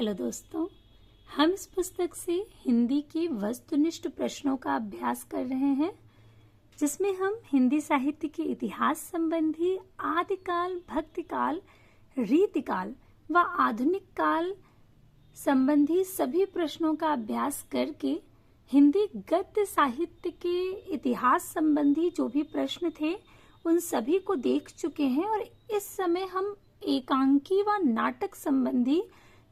Hello दोस्तों, हम इस पुस्तक से हिंदी के वस्तुनिष्ठ प्रश्नों का अभ्यास कर रहे हैं, जिसमें हम हिंदी साहित्य के इतिहास संबंधी आदिकाल, भक्तिकाल, रीतिकाल व आधुनिक काल संबंधी सभी प्रश्नों का अभ्यास करके हिंदी गद्य साहित्य के इतिहास संबंधी जो भी प्रश्न थे उन सभी को देख चुके हैं और इस समय हम एकांकी व नाटक संबंधी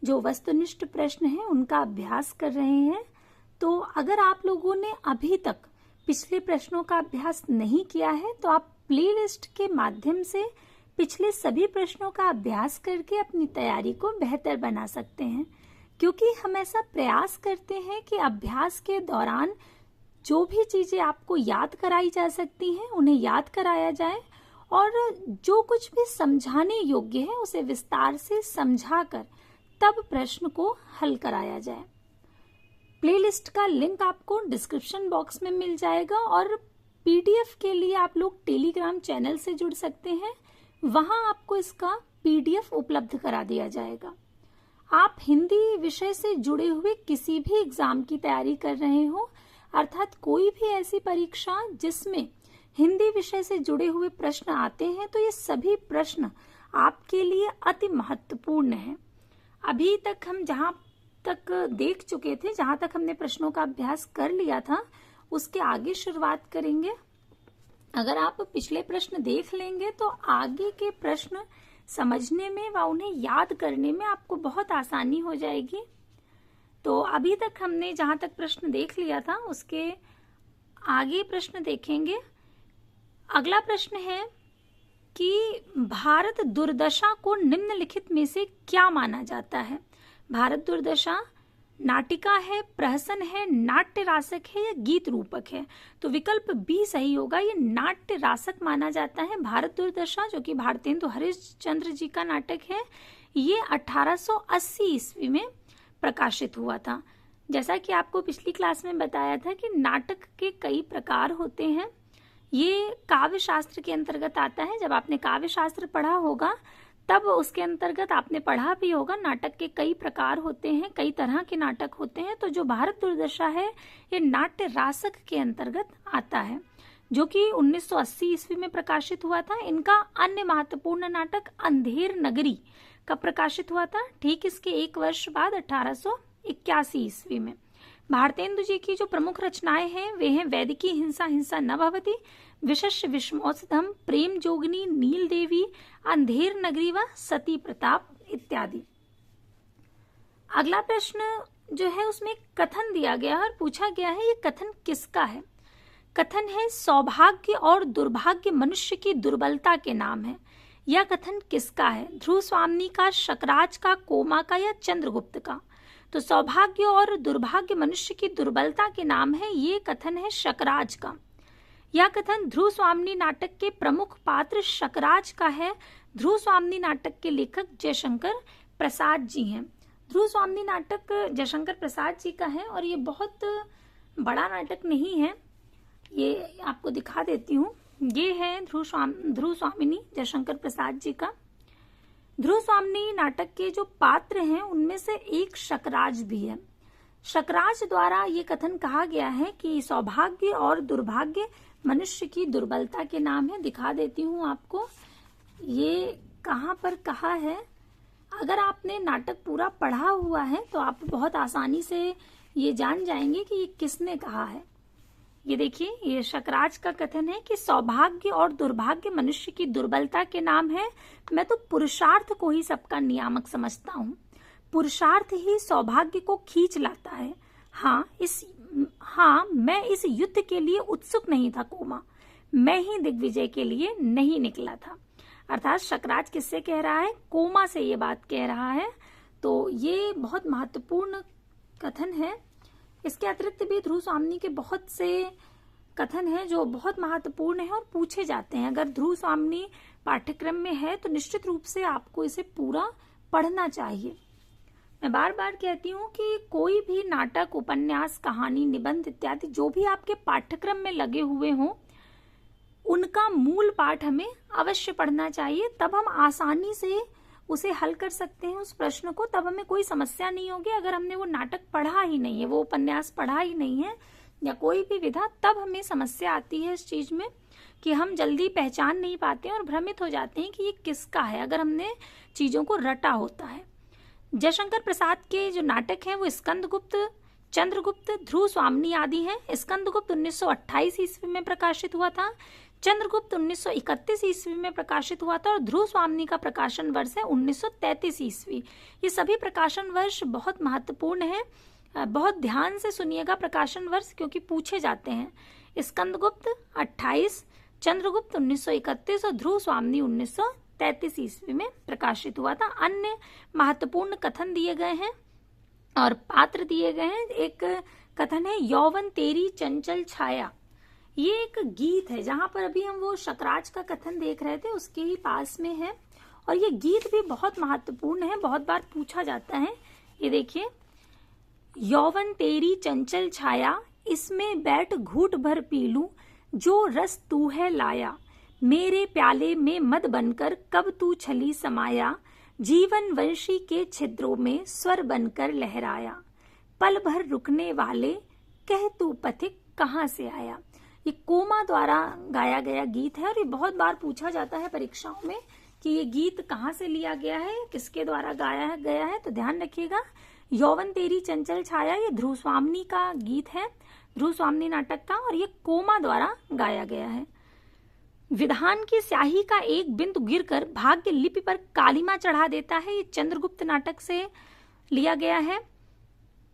जो वस्तुनिष्ठ प्रश्न हैं उनका अभ्यास कर रहे हैं। तो अगर आप लोगों ने अभी तक पिछले प्रश्नों का अभ्यास नहीं किया है तो आप प्लेलिस्ट के माध्यम से पिछले सभी प्रश्नों का अभ्यास करके अपनी तैयारी को बेहतर बना सकते हैं, क्योंकि हम ऐसा प्रयास करते हैं कि अभ्यास के दौरान जो भी चीजें आपको याद कराई जा सकती हैं उन्हें याद कराया जाए और जो कुछ भी समझाने योग्य है उसे विस्तार से समझाकर तब प्रश्न को हल कराया जाए। प्लेलिस्ट का लिंक आपको डिस्क्रिप्शन बॉक्स में मिल जाएगा और पीडीएफ के लिए आप लोग टेलीग्राम चैनल से जुड़ सकते हैं, वहां आपको इसका पीडीएफ उपलब्ध करा दिया जाएगा। आप हिंदी विषय से जुड़े हुए किसी भी एग्जाम की तैयारी कर रहे हो, अर्थात कोई भी ऐसी परीक्षा जिसमें हिंदी विषय से जुड़े हुए प्रश्न आते हैं, तो ये सभी प्रश्न आपके लिए अति महत्वपूर्ण हैं। अभी तक हम जहां तक देख चुके थे, जहां तक हमने प्रश्नों का अभ्यास कर लिया था, उसके आगे शुरुआत करेंगे। अगर आप पिछले प्रश्न देख लेंगे तो आगे के प्रश्न समझने में व उन्हें याद करने में आपको बहुत आसानी हो जाएगी। तो अभी तक हमने जहां तक प्रश्न देख लिया था उसके आगे प्रश्न देखेंगे। अगला प्रश्न है कि भारत दुर्दशा को निम्नलिखित में से क्या माना जाता है? भारत दुर्दशा नाटिका है, प्रहसन है, नाट्य रासक है या गीत रूपक है? तो विकल्प बी सही होगा, ये नाट्य रासक माना जाता है। भारत दुर्दशा जो कि भारतेंदु हरिश्चंद्र जी का नाटक है, ये 1880 ईस्वी में प्रकाशित हुआ था। जैसा कि आपको पिछली क्लास में बताया था कि नाटक के कई प्रकार होते हैं, ये काव्य शास्त्र के अंतर्गत आता है। जब आपने काव्य शास्त्र पढ़ा होगा तब उसके अंतर्गत आपने पढ़ा भी होगा नाटक के कई प्रकार होते हैं, कई तरह के नाटक होते हैं। तो जो भारत दुर्दशा है ये नाट्य रासक के अंतर्गत आता है, जो कि 1980 ईस्वी में प्रकाशित हुआ था। इनका अन्य महत्वपूर्ण नाटक अंधेर नगरी का प्रकाशित हुआ था ठीक इसके एक वर्ष बाद 1881 ईस्वी में। भारतेंदु जी की जो प्रमुख रचनाएं हैं वे हैं वैदिकी हिंसा, हिंसा न भवति, विशस्य विषमोत्सधम, प्रेम जोगिनी, नील देवी, अंधेर नगरी व सती प्रताप इत्यादि। अगला प्रश्न जो है उसमें कथन दिया गया है और पूछा गया है ये कथन किसका है? कथन है सौभाग्य और दुर्भाग्य मनुष्य की दुर्बलता के नाम है। यह कथन किसका है? ध्रुव स्वामी का, शकराज का, कोमा का या चंद्रगुप्त का? तो सौभाग्य और दुर्भाग्य मनुष्य की दुर्बलता के नाम है, ये कथन है शकराज का। यह कथन ध्रुव स्वामी नाटक के प्रमुख पात्र शकराज का है। ध्रुव स्वामी नाटक के लेखक जयशंकर प्रसाद जी हैं। ध्रुव स्वामी नाटक जयशंकर प्रसाद जी का है और ये बहुत बड़ा नाटक नहीं है, ये आपको दिखा देती हूँ। ये है ध्रुव स्वामिनी जयशंकर प्रसाद जी का। ध्रुव स्वामी नाटक के जो पात्र हैं उनमें से एक शकराज भी है। शकराज द्वारा ये कथन कहा गया है कि सौभाग्य और दुर्भाग्य मनुष्य की दुर्बलता के नाम है। दिखा देती हूँ आपको ये कहाँ पर कहा है। अगर आपने नाटक पूरा पढ़ा हुआ है तो आप बहुत आसानी से ये जान जाएंगे कि ये किसने कहा है। ये देखिए, ये शकराज का कथन है कि सौभाग्य और दुर्भाग्य मनुष्य की दुर्बलता के नाम है। मैं तो पुरुषार्थ को ही सबका नियामक समझता हूँ। पुरुषार्थ ही सौभाग्य को खींच लाता है। मैं इस युद्ध के लिए उत्सुक नहीं था कोमा, मैं ही दिग्विजय के लिए नहीं निकला था। अर्थात शकराज किससे कह रहा है? कोमा से ये बात कह रहा है। तो ये बहुत महत्वपूर्ण कथन है। इसके अतिरिक्त भी ध्रुव स्वामी के बहुत से कथन हैं जो बहुत महत्वपूर्ण हैं और पूछे जाते हैं। अगर ध्रुव स्वामी पाठ्यक्रम में है तो निश्चित रूप से आपको इसे पूरा पढ़ना चाहिए। मैं बार बार कहती हूँ कि कोई भी नाटक, उपन्यास, कहानी, निबंध इत्यादि जो भी आपके पाठ्यक्रम में लगे हुए हों उनका मूल पाठ हमें अवश्य पढ़ना चाहिए, तब हम आसानी से उसे हल कर सकते हैं उस प्रश्न को, तब हमें कोई समस्या नहीं होगी। अगर हमने वो नाटक पढ़ा ही नहीं है, वो उपन्यास पढ़ा ही नहीं है या कोई भी विधा, तब हमें समस्या आती है इस चीज में कि हम जल्दी पहचान नहीं पाते हैं और भ्रमित हो जाते हैं कि ये किसका है, अगर हमने चीजों को रटा होता है। जयशंकर प्रसाद के जो नाटक हैं वो स्कंदगुप्त, चंद्रगुप्त, ध्रुव स्वामिनी आदि हैं। स्कंदगुप्त 1928 ईस्वी में प्रकाशित हुआ था, चंद्रगुप्त 1931 ईस्वी में प्रकाशित हुआ था और ध्रुव स्वामिनी का प्रकाशन वर्ष है 1933 ईस्वी। ये सभी प्रकाशन वर्ष बहुत महत्वपूर्ण है, बहुत ध्यान से सुनिएगा प्रकाशन वर्ष, क्योंकि पूछे जाते हैं। स्कंदगुप्त 28, चंद्रगुप्त 1931 और ध्रुव स्वामिनी 1933 ईस्वी में प्रकाशित हुआ था। अन्य महत्वपूर्ण कथन दिए गए हैं और पात्र दिए गए हैं। एक कथन है यौवन तेरी चंचल छाया, ये एक गीत है, जहां पर अभी हम वो शकराज का कथन देख रहे थे उसके ही पास में है, और ये गीत भी बहुत महत्वपूर्ण है, बहुत बार पूछा जाता है। ये देखिए, यौवन तेरी चंचल छाया, इसमें बैठ घूट भर पी लूं, जो रस तू है लाया, मेरे प्याले में मद बनकर कब तू छली समाया, जीवन वंशी के छिद्रों में स्वर बनकर लहराया, पल भर रुकने वाले कह तू पथिक कहाँ से आया। ये कोमा द्वारा गाया गया गीत है और ये बहुत बार पूछा जाता है परीक्षाओं में कि ये गीत कहाँ से लिया गया है, किसके द्वारा गाया गया है, तो ध्यान रखिएगा। यौवन तेरी चंचल छाया ये ध्रुव स्वामिनी का गीत है, ध्रुव स्वामिनी नाटक का, और ये कोमा द्वारा गाया गया है। विधान की स्याही का एक बिंदु गिरकर भाग्य लिपि पर कालिमा चढ़ा देता है, ये चंद्रगुप्त नाटक से लिया गया है।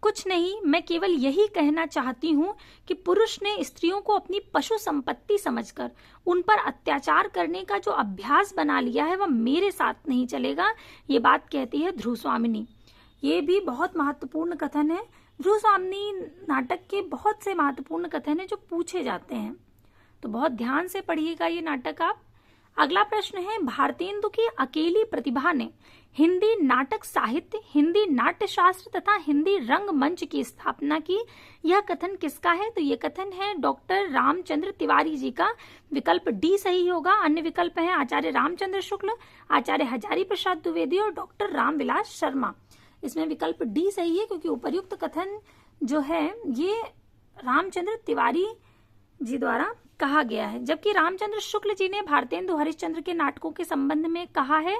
कुछ नहीं, मैं केवल यही कहना चाहती हूँ कि पुरुष ने स्त्रियों को अपनी पशु संपत्ति समझकर उन पर अत्याचार करने का जो अभ्यास बना लिया है वह मेरे साथ नहीं चलेगा, ये बात कहती है ध्रुव स्वामिनी। ये भी बहुत महत्वपूर्ण कथन है। ध्रुव स्वामिनी नाटक के बहुत से महत्वपूर्ण कथन है जो पूछे जाते हैं, तो बहुत ध्यान से पढ़िएगा ये नाटक आप। अगला प्रश्न है, भारतेंदु की अकेली प्रतिभा ने हिंदी नाटक साहित्य, हिंदी नाट्य शास्त्र तथा हिंदी रंगमंच की स्थापना की, यह कथन किसका है? तो ये कथन है डॉक्टर रामचंद्र तिवारी जी का। विकल्प डी सही होगा। अन्य विकल्प है आचार्य रामचंद्र शुक्ल, आचार्य हजारी प्रसाद द्विवेदी और डॉक्टर रामविलास शर्मा। इसमें विकल्प डी सही है, क्योंकि उपर्युक्त कथन जो है ये रामचंद्र तिवारी जी द्वारा कहा गया है, जबकि रामचंद्र शुक्ल जी ने भारतेंदु हरिश्चंद्र के नाटकों के संबंध में कहा है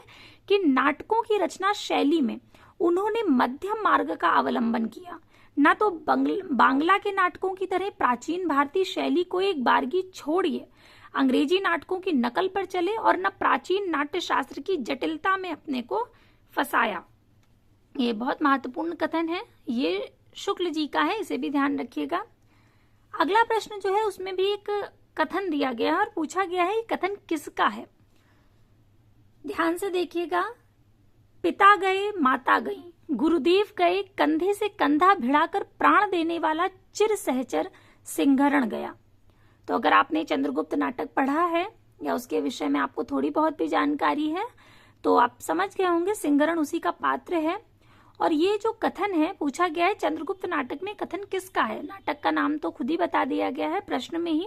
कि नाटकों की रचना शैली में उन्होंने मध्यम मार्ग का अवलंबन किया, न तो बांग्ला के नाटकों की तरह प्राचीन भारतीय शैली को एक बारगी छोड़िए अंग्रेजी नाटकों की नकल पर चले, और न प्राचीन नाट्य शास्त्र की जटिलता में अपने को फंसाया। ये बहुत महत्वपूर्ण कथन है, ये शुक्ल जी का है, इसे भी ध्यान रखिएगा। अगला प्रश्न जो है उसमें भी एक कथन दिया गया है और पूछा गया है ये कथन किसका है। ध्यान से देखिएगा। पिता गए माता गई, गुरुदेव गए कंधे से कंधा भिड़ाकर प्राण देने वाला चिर सहचर सिंहरण गया। तो अगर आपने चंद्रगुप्त नाटक पढ़ा है या उसके विषय में आपको थोड़ी बहुत भी जानकारी है तो आप समझ गए होंगे सिंहरण उसी का पात्र है। और ये जो कथन है पूछा गया है चंद्रगुप्त नाटक में कथन किसका है। नाटक का नाम तो खुद ही बता दिया गया है प्रश्न में ही,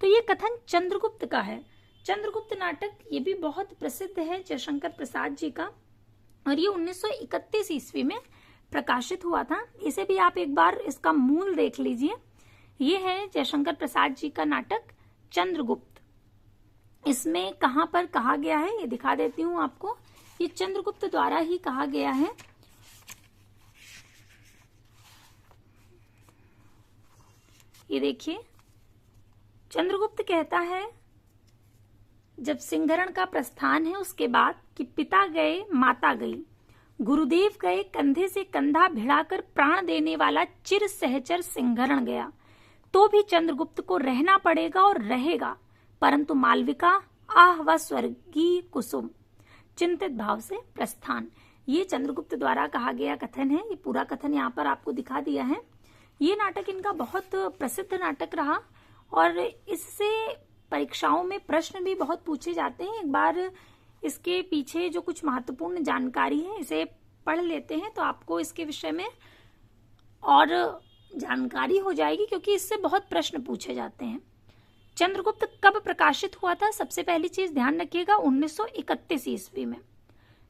तो ये कथन चंद्रगुप्त का है। चंद्रगुप्त नाटक ये भी बहुत प्रसिद्ध है जयशंकर प्रसाद जी का, और ये 1931 ईस्वी में प्रकाशित हुआ था। इसे भी आप एक बार इसका मूल देख लीजिए। ये है जयशंकर प्रसाद जी का नाटक चंद्रगुप्त। इसमें कहां पर कहा गया है ये दिखा देती हूं आपको। ये चंद्रगुप्त द्वारा ही कहा गया है। ये देखिए, चंद्रगुप्त कहता है जब सिंहरण का प्रस्थान है उसके बाद कि पिता गए माता गई, गुरुदेव गए कंधे से कंधा भिड़ाकर प्राण देने वाला चिर सहचर सिंहरण गया, तो भी चंद्रगुप्त को रहना पड़ेगा और रहेगा, परंतु मालविका आह व स्वर्गीय कुसुम चिंतित भाव से प्रस्थान। ये चंद्रगुप्त द्वारा कहा गया कथन है। ये पूरा कथन यहाँ पर आपको दिखा दिया है। ये नाटक इनका बहुत प्रसिद्ध नाटक रहा और इससे परीक्षाओं में प्रश्न भी बहुत पूछे जाते हैं। एक बार इसके पीछे जो कुछ महत्वपूर्ण जानकारी है इसे पढ़ लेते हैं तो आपको इसके विषय में और जानकारी हो जाएगी, क्योंकि इससे बहुत प्रश्न पूछे जाते हैं। चंद्रगुप्त कब प्रकाशित हुआ था? सबसे पहली चीज ध्यान रखिएगा 1931 ईस्वी में।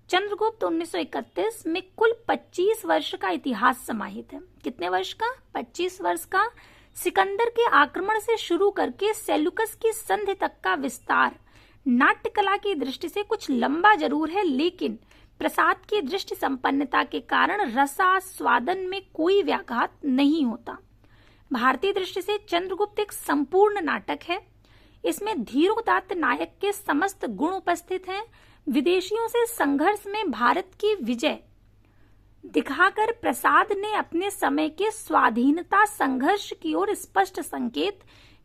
चंद्रगुप्त 1931 में कुल 25 वर्ष का इतिहास समाहित है। कितने वर्ष का? 25 वर्ष का। सिकंदर के आक्रमण से शुरू करके सेल्यूकस की संधि तक का विस्तार नाट्य कला की दृष्टि से कुछ लंबा जरूर है, लेकिन प्रसाद की दृष्टि संपन्नता के कारण रसास्वादन में कोई व्याघात नहीं होता। भारतीय दृष्टि से चंद्रगुप्त एक संपूर्ण नाटक है। इसमें धीरोदात्त नायक के समस्त गुण उपस्थित हैं। विदेशियों से संघर्ष में भारत की विजय दिखाकर प्रसाद ने अपने समय के स्वाधीनता संघर्ष की ओर स्पष्ट संकेत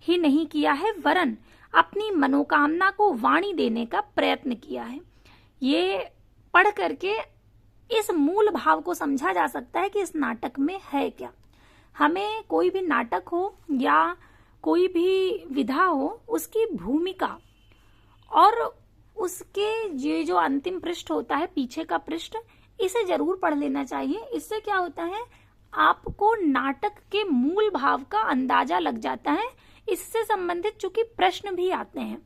ही नहीं किया है, वरन अपनी मनोकामना को वाणी देने का प्रयत्न किया है। ये पढ़ करके इस मूल भाव को समझा जा सकता है कि इस नाटक में है क्या। हमें कोई भी नाटक हो या कोई भी विधा हो, उसकी भूमिका और उसके ये जो अंतिम पृष्ठ होता है, पीछे का पृष्ठ, इसे जरूर पढ़ लेना चाहिए। इससे क्या होता है, आपको नाटक के मूल भाव का अंदाजा लग जाता है। इससे संबंधित चूंकि प्रश्न भी आते हैं,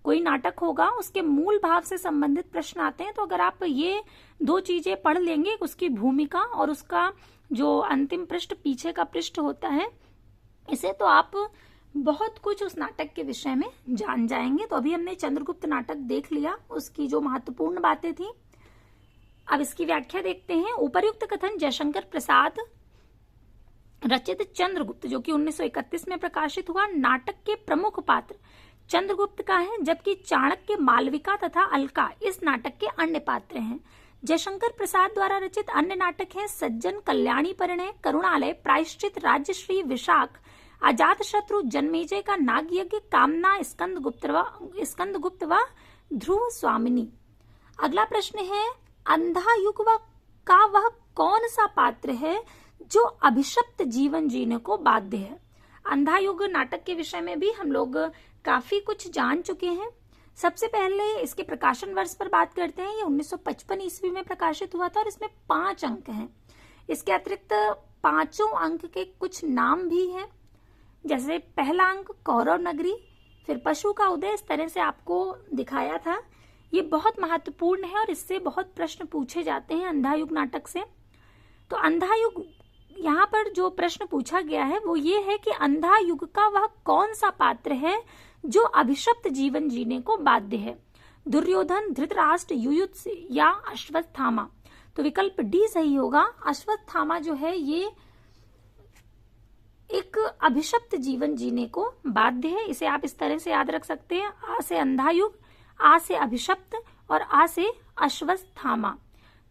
कोई नाटक होगा उसके मूल भाव से संबंधित प्रश्न आते हैं, तो अगर आप ये दो चीजें पढ़ लेंगे, उसकी भूमिका और उसका जो अंतिम पृष्ठ, पीछे का पृष्ठ होता है, इसे तो आप बहुत कुछ उस नाटक के विषय में जान जाएंगे। तो अभी हमने चंद्रगुप्त नाटक देख लिया, उसकी जो महत्वपूर्ण बातें थी। अब इसकी व्याख्या देखते हैं। उपर्युक्त कथन जयशंकर प्रसाद रचित चंद्रगुप्त, जो कि 1931 में प्रकाशित हुआ, नाटक के प्रमुख पात्र चंद्रगुप्त का है, जबकि चाणक्य, मालविका तथा अलका इस नाटक के अन्य पात्र हैं। जयशंकर प्रसाद द्वारा रचित अन्य नाटक हैं सज्जन, कल्याणी परिणय, करुणालय, प्रायश्चित, राज्यश्री, विशाख, अजातशत्रु, जन्मेजय का नागयज्ञ, कामना, स्कंदगुप्त व ध्रुव स्वामिनी। अगला प्रश्न है, अंधा युग का वह कौन सा पात्र है जो अभिशप्त जीवन जीने को बाध्य है। अंधा युग नाटक के विषय में भी हम लोग काफी कुछ जान चुके हैं। सबसे पहले इसके प्रकाशन वर्ष पर बात करते हैं। ये 1955 ईस्वी में प्रकाशित हुआ था और इसमें 5 अंक हैं। इसके अतिरिक्त 5 अंक के कुछ नाम भी हैं, जैसे पहला अंक कौरव नगरी, फिर पशु का उदय, इस तरह से आपको दिखाया था। ये बहुत महत्वपूर्ण है और इससे बहुत प्रश्न पूछे जाते हैं अंधा युग नाटक से। तो अंधा युग, यहाँ पर जो प्रश्न पूछा गया है वो ये है कि अंधा युग का वह कौन सा पात्र है जो अभिशप्त जीवन जीने को बाध्य है। दुर्योधन, धृतराष्ट्र, युयुत्स या अश्वत्थामा। तो विकल्प डी सही होगा। अश्वत्थामा जो है ये एक अभिशप्त जीवन जीने को बाध्य है। इसे आप इस तरह से याद रख सकते हैं, आ से अंधा युग, आ से अभिशप्त और आ से अश्वत्थामा।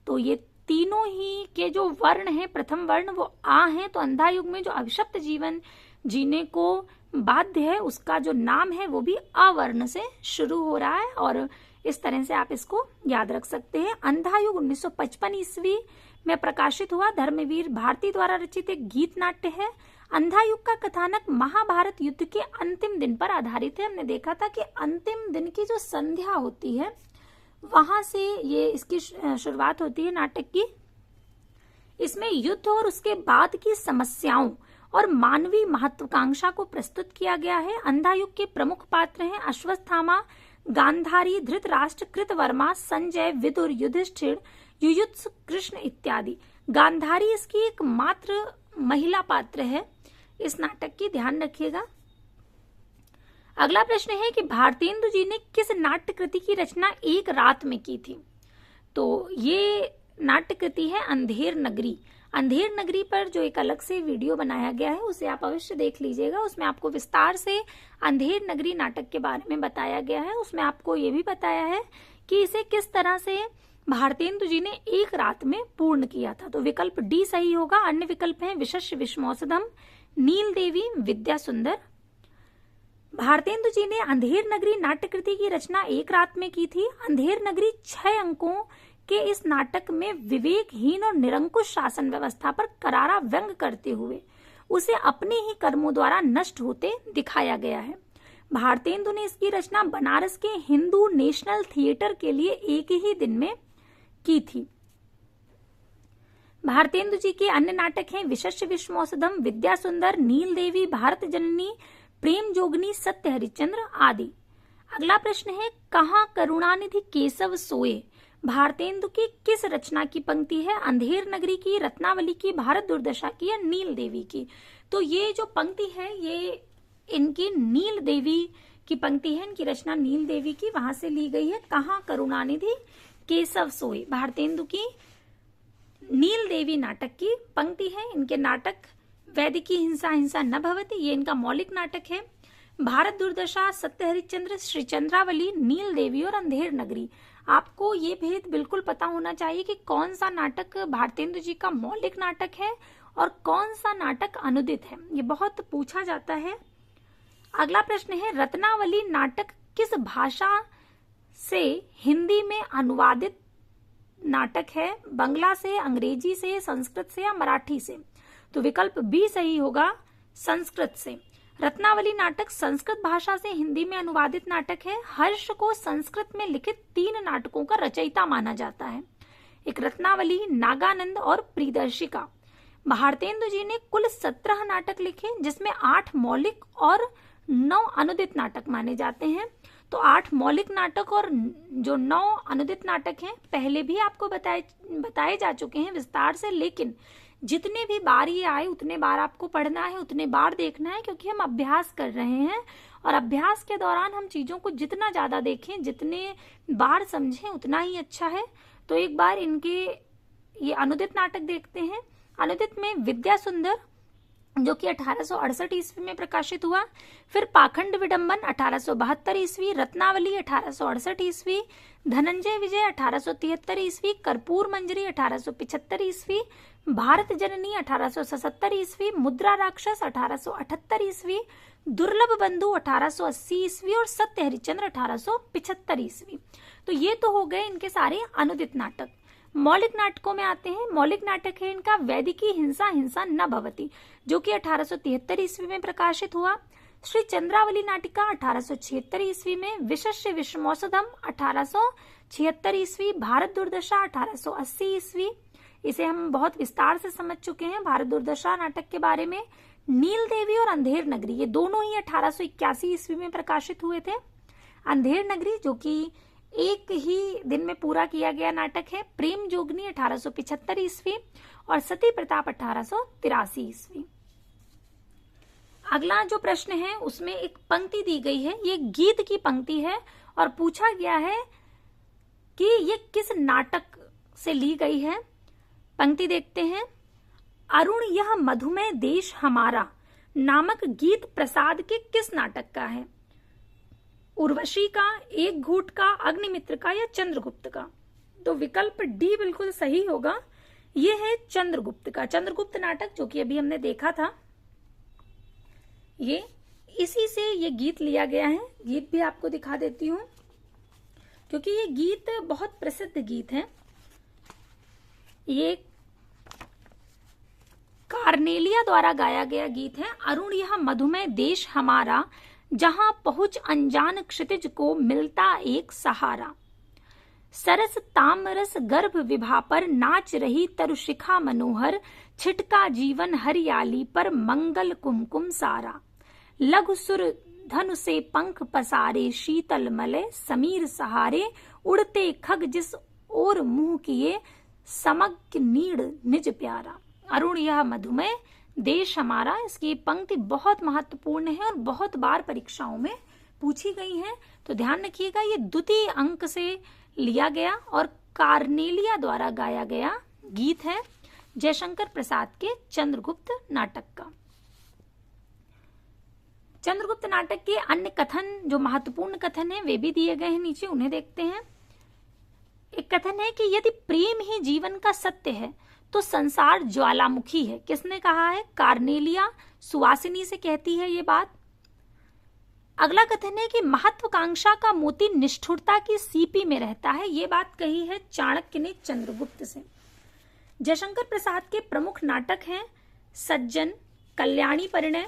तो ये तीनों ही के जो वर्ण है, प्रथम वर्ण वो आ है। तो अंधा युग में जो अभिशप्त जीवन जीने को बाध्य है, उसका जो नाम है वो भी अवर्ण से शुरू हो रहा है और इस तरह से आप इसको याद रख सकते हैं। अंधा युग 1955 ईस्वी में प्रकाशित हुआ, धर्मवीर भारती द्वारा रचित एक गीत नाट्य है। अंधा युग का कथानक महाभारत युद्ध के अंतिम दिन पर आधारित है। हमने देखा था कि अंतिम दिन की जो संध्या होती है वहां से ये इसकी शुरुआत होती है नाटक की। इसमें युद्ध और उसके बाद की समस्याओं और मानवीय महत्वाकांक्षा को प्रस्तुत किया गया है। अंधा युग के प्रमुख पात्र हैं अश्वत्थामा, गांधारी, धृतराष्ट्र, कृतवर्मा, संजय, विदुर, युधिष्ठिर, युयुत्स, कृष्ण इत्यादि। गांधारी इसकी एक मात्र महिला पात्र है इस नाटक की, ध्यान रखिएगा। अगला प्रश्न है कि भारतेंदु जी ने किस नाट्य कृति की रचना एक रात में की थी। तो ये नाट्य कृति है अंधेर नगरी। अंधेर नगरी पर जो एक अलग से वीडियो बनाया गया है उसे आप अवश्य देख लीजिएगा। उसमें आपको विस्तार से अंधेर नगरी नाटक के बारे में बताया गया है। उसमें आपको ये भी बताया है कि इसे किस तरह से भारतेंदु जी ने एक रात में पूर्ण किया था। तो विकल्प डी सही होगा। अन्य विकल्प हैं विशस्य विश्वौषधम, नील देवी, विद्या सुंदर। भारतेंदु जी ने अंधेर नगरी नाट्य कृति की रचना एक रात में की थी। अंधेर नगरी 6 अंकों के इस नाटक में विवेकहीन और निरंकुश शासन व्यवस्था पर करारा व्यंग करते हुए उसे अपने ही कर्मों द्वारा नष्ट होते दिखाया गया है। भारतेंदु ने इसकी रचना बनारस के हिंदू नेशनल थिएटर के लिए एक ही दिन में की थी। भारतेंदु जी के अन्य नाटक हैं विशस्य विश्वौषधम, विद्या सुंदर, नील देवी, भारत जननी, प्रेम जोगनी, सत्य हरिश्चंद्र आदि। अगला प्रश्न है कहाँ करुणानिधि केशव सोए। भारतेंदु की किस रचना की पंक्ति है? अंधेर नगरी की, रत्नावली की, भारत दुर्दशा की या नील देवी की? तो ये जो पंक्ति है ये इनकी नील देवी की पंक्ति है, इनकी रचना नील देवी की वहां से ली गई है। कहाँ? करुणानिधि केशव सोई, भारतेंदु की नील देवी नाटक की पंक्ति है। इनके नाटक वैदिकी हिंसा हिंसा न भवति, ये इनका मौलिक नाटक है। भारत दुर्दशा, सत्य हरिश्चंद्र, श्री चंद्रावली, नील देवी और अंधेर नगरी। आपको ये भेद बिल्कुल पता होना चाहिए कि कौन सा नाटक भारतेंदु जी का मौलिक नाटक है और कौन सा नाटक अनुदित है, ये बहुत पूछा जाता है। अगला प्रश्न है, रत्नावली नाटक किस भाषा से हिंदी में अनुवादित नाटक है? बांग्ला से, अंग्रेजी से, संस्कृत से या मराठी से? तो विकल्प बी सही होगा, संस्कृत से। रत्नावली नाटक संस्कृत भाषा से हिंदी में अनुवादित नाटक है। हर्ष को संस्कृत में लिखित 3 नाटकों का रचयिता माना जाता है, एक रत्नावली, नागानंद और प्रियदर्शिका। भारतेंदु जी ने कुल 17 नाटक लिखे, जिसमें 8 मौलिक और 9 अनुदित नाटक माने जाते हैं। तो 8 मौलिक नाटक और जो 9 अनुदित नाटक हैं पहले भी आपको बताए जा चुके हैं विस्तार से, लेकिन जितने भी बार ये आए उतने बार आपको पढ़ना है, उतने बार देखना है, क्योंकि हम अभ्यास कर रहे हैं और अभ्यास के दौरान हम चीजों को जितना ज्यादा देखें, जितने बार समझें उतना ही अच्छा है। तो एक बार इनके ये अनुदित नाटक देखते हैं। अनुदित में विद्या सुंदर जो कि 1868 ईस्वी में प्रकाशित हुआ, फिर पाखंड विडंबन 1872 ईस्वी, रत्नावली 1868 ईस्वी, धनंजय विजय 1873 ईस्वी, कर्पूर मंजरी 1875 ईस्वी, भारत जननी 1877 ईस्वी, मुद्रा राक्षस 1878 ईस्वी, दुर्लभ बंधु 1880 ईस्वी और सत्य हरिश्चंद्र 1875 ईस्वी। तो ये तो हो गए इनके सारे अनुदित नाटक। मौलिक नाटकों में आते हैं। मौलिक नाटक है इनका वैदिकी हिंसा हिंसा न भवति, जो कि 1873 ईस्वी में प्रकाशित हुआ। श्री चंद्रावली नाटिका 1876 ईस्वी में, विशस्य विषमौसधम 1876 ईस्वी, भारत दुर्दशा 1880 ईस्वी। इसे हम बहुत विस्तार से समझ चुके हैं भारत दुर्दशा नाटक के बारे में। नील देवी और अंधेर नगरी ये दोनों ही 1881 ईस्वी में प्रकाशित हुए थे। अंधेर नगरी जो कि एक ही दिन में पूरा किया गया नाटक है। प्रेम जोगनी 1875 ईस्वी और सती प्रताप 1883 ईस्वी। अगला जो प्रश्न है उसमें एक पंक्ति दी गई है, ये गीत की पंक्ति है और पूछा गया है कि ये किस नाटक से ली गई है। पंक्ति देखते हैं। अरुण यह मधुमेह देश हमारा नामक गीत प्रसाद के किस नाटक का है? उर्वशी का, एक घूट का, अग्निमित्र का या चंद्रगुप्त का? तो विकल्प डी बिल्कुल सही होगा, ये है चंद्रगुप्त का। चंद्रगुप्त नाटक जो कि अभी हमने देखा था, ये इसी से ये गीत लिया गया है। गीत भी आपको दिखा देती हूं क्योंकि ये गीत बहुत प्रसिद्ध गीत है। ये कार्नेलिया द्वारा गाया गया गीत है। अरुण यह मधुमेह देश हमारा, जहां पहुंच अनजान क्षितिज को मिलता एक सहारा। सरस तामरस गर्भ विभा पर नाच रही तरुशिखा मनोहर, छिटका जीवन हरियाली पर मंगल कुमकुम सारा। लघु सुर धनु से पंख पसारे, शीतल मलय समीर सहारे, उड़ते खग जिस ओर मुंह किए, समग्र नीड़ निज प्यारा। अरुण यह मधुमेह देश हमारा, इसकी पंक्ति बहुत महत्वपूर्ण है और बहुत बार परीक्षाओं में पूछी गई है। तो ध्यान रखिएगा, ये द्वितीय अंक से लिया गया और कार्नेलिया द्वारा गाया गया गीत है जयशंकर प्रसाद के चंद्रगुप्त नाटक का। चंद्रगुप्त नाटक के अन्य कथन, जो महत्वपूर्ण कथन है, वे भी दिए गए हैं नीचे, उन्हें देखते हैं। एक कथन है कि यदि प्रेम ही जीवन का सत्य है तो संसार ज्वालामुखी है। किसने कहा है? कार्नेलिया सुवासिनी से कहती है ये बात। अगला कथन है कि महत्वाकांक्षा का मोती निष्ठुरता की सीपी में रहता है। ये बात कही है चाणक्य ने चंद्रगुप्त से। जयशंकर प्रसाद के प्रमुख नाटक हैं सज्जन, कल्याणी परिणय,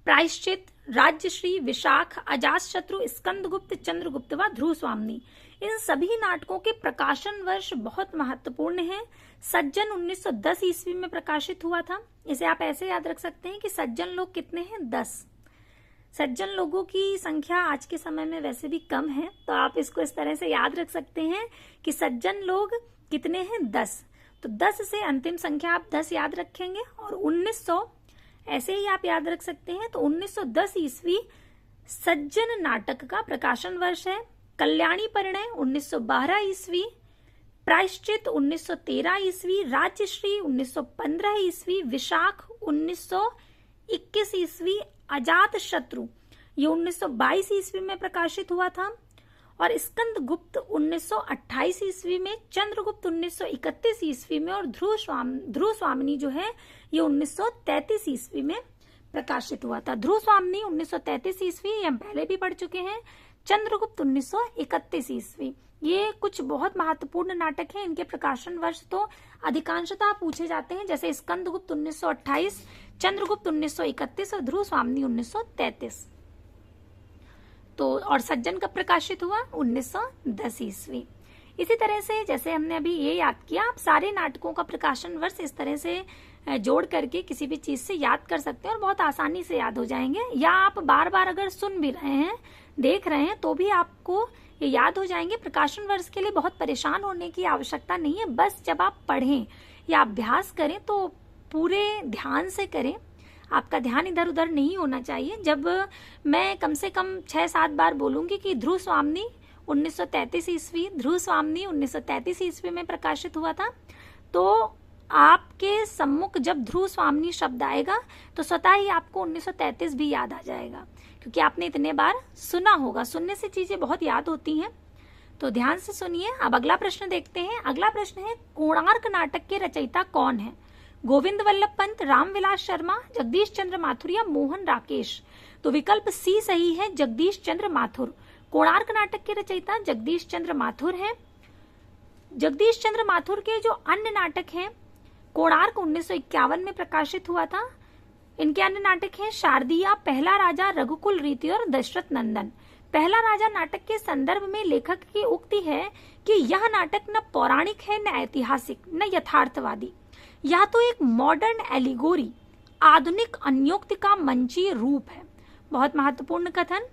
प्रायश्चित, राज्यश्री, विशाख, अजातशत्रु, स्कंदगुप्त, चंद्रगुप्त व ध्रुव स्वामिनी। इन सभी नाटकों के प्रकाशन वर्ष बहुत महत्वपूर्ण है। सज्जन 1910 ईस्वी में प्रकाशित हुआ था। इसे आप ऐसे याद रख सकते हैं कि सज्जन लोग कितने हैं? 10। सज्जन लोगों की संख्या आज के समय में वैसे भी कम है, तो आप इसको इस तरह से याद रख सकते हैं कि सज्जन लोग कितने हैं, 10। तो 10 से अंतिम संख्या आप 10 याद रखेंगे, और 1900 ऐसे ही आप याद रख सकते हैं। तो 1910 ईस्वी सज्जन नाटक का प्रकाशन वर्ष है। कल्याणी परिणय 1912 ईस्वी, प्रायश्चित 1913 ईस्वी, राज्यश्री 1915 ईस्वी, विशाख 1921 ईस्वी, अजात शत्रु ये 1922 ईस्वी में प्रकाशित हुआ था, और स्कंद गुप्त 1928 ईस्वी में, चंद्रगुप्त 1931 ईस्वी में, और ध्रुव स्वामिनी जो है ये 1933 ईस्वी में प्रकाशित हुआ था। ध्रुव स्वामिनी 1933 ईस्वी, ये हम पहले भी पढ़ चुके हैं। चंद्रगुप्त 1931 ईस्वी। ये कुछ बहुत महत्वपूर्ण नाटक हैं। इनके प्रकाशन वर्ष तो अधिकांशतः पूछे जाते हैं, जैसे स्कंदगुप्त 1928, चंद्रगुप्त 1931 और ध्रुव स्वामिनी 1933। तो और सज्जन कब प्रकाशित हुआ, 1910 ईस्वी। इसी तरह से जैसे हमने अभी ये याद किया, आप सारे नाटकों का प्रकाशन वर्ष इस तरह से जोड़ करके किसी भी चीज से याद कर सकते हैं और बहुत आसानी से याद हो जाएंगे। या आप बार बार अगर सुन भी रहे हैं, देख रहे हैं, तो भी आपको ये याद हो जाएंगे। प्रकाशन वर्ष के लिए बहुत परेशान होने की आवश्यकता नहीं है। बस जब आप पढ़ें या अभ्यास करें तो पूरे ध्यान से करें, आपका ध्यान इधर उधर नहीं होना चाहिए। जब मैं कम से कम 6-7 बार बोलूंगी कि ध्रुव स्वामिनी 1933 ईस्वी, ध्रुव स्वामिनी 1933 ईस्वी में प्रकाशित हुआ था, तो आपके सम्मुख जब ध्रुव स्वामिनी शब्द आएगा तो स्वतः ही आपको 1933 भी याद आ जाएगा, क्योंकि आपने इतने बार सुना होगा। सुनने से चीजें बहुत याद होती हैं, तो ध्यान से सुनिए। अब अगला प्रश्न देखते हैं। अगला प्रश्न है, कोणार्क नाटक के रचयिता कौन है? गोविंद वल्लभ पंत, रामविलास शर्मा, जगदीश चंद्र माथुर या मोहन राकेश? तो विकल्प सी सही है, जगदीश चंद्र माथुर। कोणार्क नाटक के रचयिता जगदीश चंद्र माथुर हैं। जगदीश चंद्र माथुर के जो अन्य नाटक हैं, कोणार्क 1951 में प्रकाशित हुआ था। इनके अन्य नाटक हैं शारदिया, पहला राजा, रघुकुल रीति और दशरथ नंदन। पहला राजा नाटक के संदर्भ में लेखक की उक्ति है कि यह नाटक न पौराणिक है, न ऐतिहासिक, न यथार्थवादी। यह तो एक मॉडर्न एलिगोरी, आधुनिक अन्योक्ति का मंचीय रूप है। बहुत महत्वपूर्ण कथन।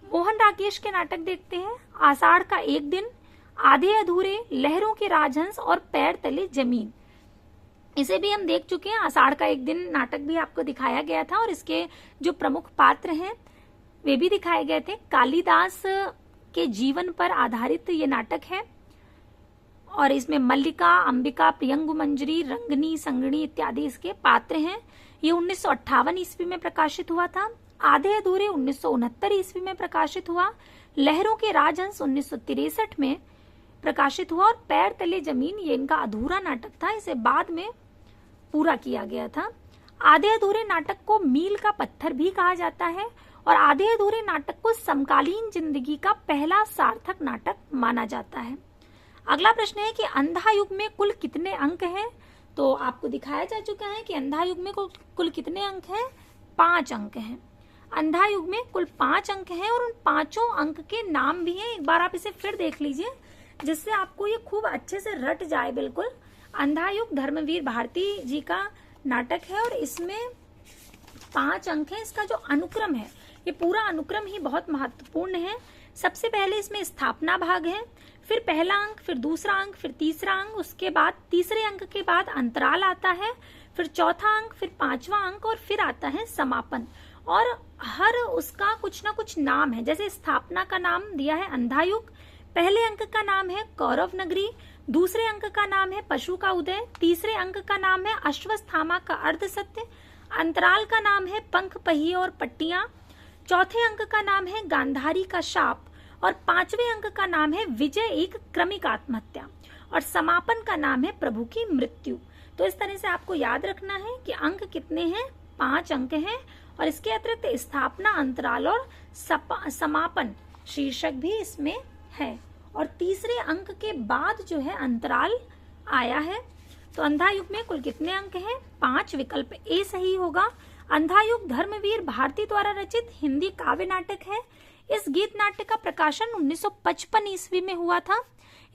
मोहन राकेश के नाटक देखते हैं। आषाढ़ का एक दिन, आधे अधूरे, लहरों के राजहंस और पैर तले जमीन। इसे भी हम देख चुके हैं। आषाढ़ का एक दिन नाटक भी आपको दिखाया गया था और इसके जो प्रमुख पात्र हैं वे भी दिखाए गए थे। कालिदास के जीवन पर आधारित ये नाटक है और इसमें मल्लिका, अंबिका, प्रियंगु मंजरी, रंगनी, संगणी इत्यादि इसके पात्र हैं। ये 1958 ईस्वी में प्रकाशित हुआ था। आधे अधूरे 1969 ईस्वी में प्रकाशित हुआ। लहरों के राजहंस 1963 में प्रकाशित हुआ और पैर तले जमीन ये इनका अधूरा नाटक था, इसे बाद में पूरा किया गया था। आधे अधूरे नाटक को मील का पत्थर भी कहा जाता है और आधे अधूरे नाटक को समकालीन जिंदगी का पहला सार्थक नाटक माना जाता है। अगला प्रश्न है कि अंधा युग में कुल कितने अंक हैं? तो आपको दिखाया जा चुका है कि अंधा युग में कुल कितने अंक हैं? 5 अंक हैं। अंधा युग में कुल 5 अंक हैं और उन 5 अंक के नाम भी हैं। एक बार आप इसे फिर देख लीजिए जिससे आपको ये खूब अच्छे से रट जाए। बिल्कुल, अंधा युग धर्मवीर भारती जी का नाटक है और इसमें 5 अंक हैं। इसका जो अनुक्रम है, ये पूरा अनुक्रम ही बहुत महत्वपूर्ण है। सबसे पहले इसमें स्थापना भाग है, फिर पहला अंक, फिर दूसरा अंक, फिर तीसरा अंक, उसके बाद तीसरे अंक के बाद अंतराल आता है, फिर चौथा अंक, फिर 5वां अंक और फिर आता है समापन। और हर उसका कुछ ना कुछ नाम है। जैसे स्थापना का नाम दिया है अंधा युग, पहले अंक का नाम है कौरव नगरी, दूसरे अंक का नाम है पशु का उदय, तीसरे अंक का नाम है अश्वत्थामा का अर्ध सत्य, अंतराल का नाम है पंख पहिए और पट्टियां, चौथे अंक का नाम है गांधारी का शाप और 5वें अंक का नाम है विजय एक क्रमिक आत्महत्या और समापन का नाम है प्रभु की मृत्यु। तो इस तरह से आपको याद रखना है कि अंक कितने हैं? 5 अंक हैं और इसके अतिरिक्त स्थापना, अंतराल और समापन शीर्षक भी इसमें है और तीसरे अंक के बाद जो है अंतराल आया है। तो अंधा युग में कुल कितने अंक हैं? 5। विकल्प ए सही होगा। अंधा युग धर्मवीर भारती द्वारा रचित हिंदी काव्य नाटक है। इस गीत नाट्य का प्रकाशन 1955 ईस्वी में हुआ था।